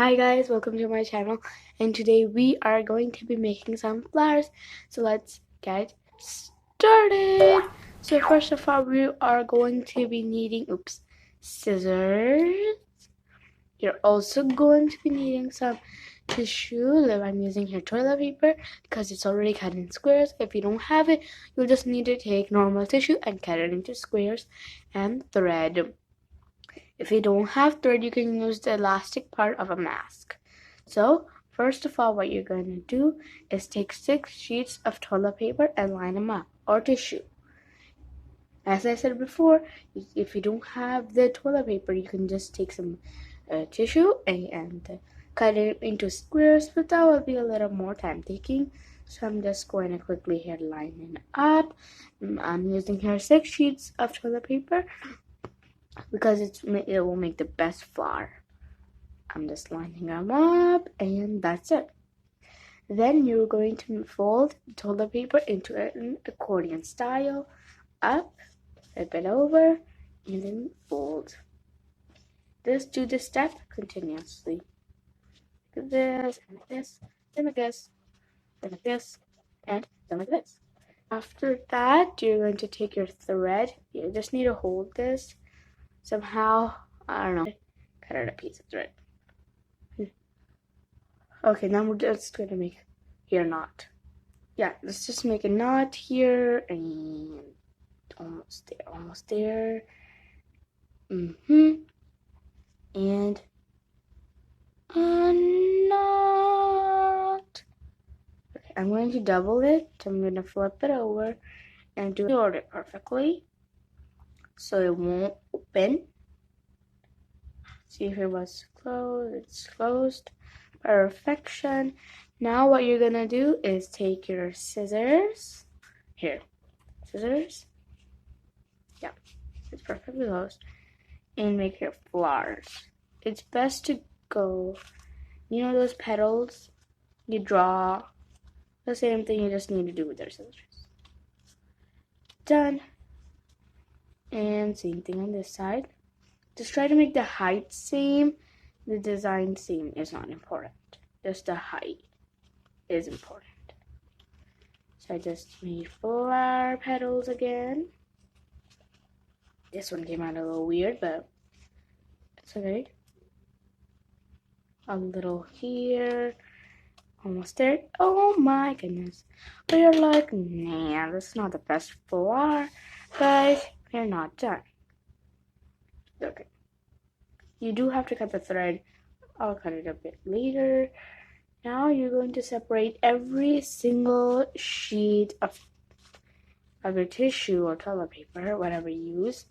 Hi guys, welcome to my channel, and today we are going to be making some flowers. So let's get started. So first of all, we are going to be needing scissors. You're also going to be needing some tissue. I'm using here toilet paper because it's already cut in squares. If you don't have it, you'll just need to take normal tissue and cut it into squares, and thread. If you don't have thread, you can use the elastic part of a mask. So first of all, what you're going to do is take 6 sheets of toilet paper and line them up, or tissue. As I said before, if you don't have the toilet paper, you can just take some tissue and cut it into squares, but that will be a little more time taking. So I'm just going to quickly here line it up. I'm using here 6 sheets of toilet paper because it will make the best flower. I'm just lining them up, and that's it. Then you're going to fold the toilet paper into an accordion style, up, flip it over, and then fold. Just do this step continuously. Like this, and like this, then like this, then like this, and then like this. After that, you're going to take your thread. You just need to hold this somehow. I don't know. Cut out a piece of thread. Okay, now we're just gonna make here a knot. Yeah, let's just make a knot here, and almost there. And a knot. Okay, I'm going to double it. I'm gonna flip it over and do it perfectly, so it won't open. See if it was closed. It's closed. Perfection. Now what you're gonna do is take your scissors. Here, scissors. Yeah, it's perfectly closed. And make your flowers. It's best to go, you know those petals? You draw the same thing. You just need to do with your scissors. Done. And same thing on this side. Just try to make the height same. The design same is not important. Just the height is important. So I just made flower petals again. This one came out a little weird, but it's okay. A little here. Almost there. Oh my goodness. But you're like, nah, this is not the best flower. Guys, we're not done. Okay. You do have to cut the thread. I'll cut it a bit later. Now you're going to separate every single sheet of your tissue or toilet paper, whatever you use.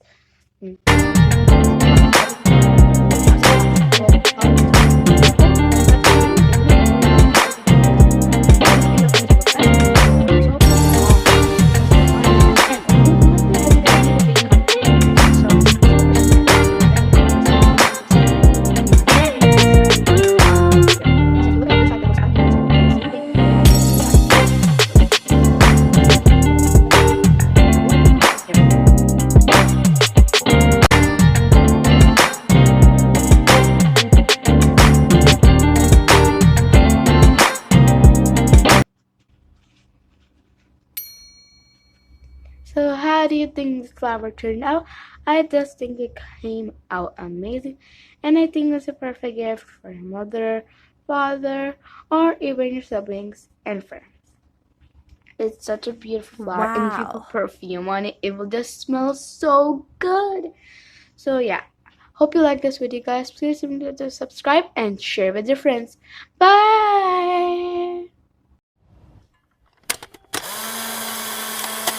So how do you think this flower turned out? I just think it came out amazing, and I think it's a perfect gift for your mother, father, or even your siblings and friends. It's such a beautiful flower, and if you put perfume on it, it will just smell so good. So yeah, hope you like this video, guys. Please remember to subscribe and share with your friends. Bye!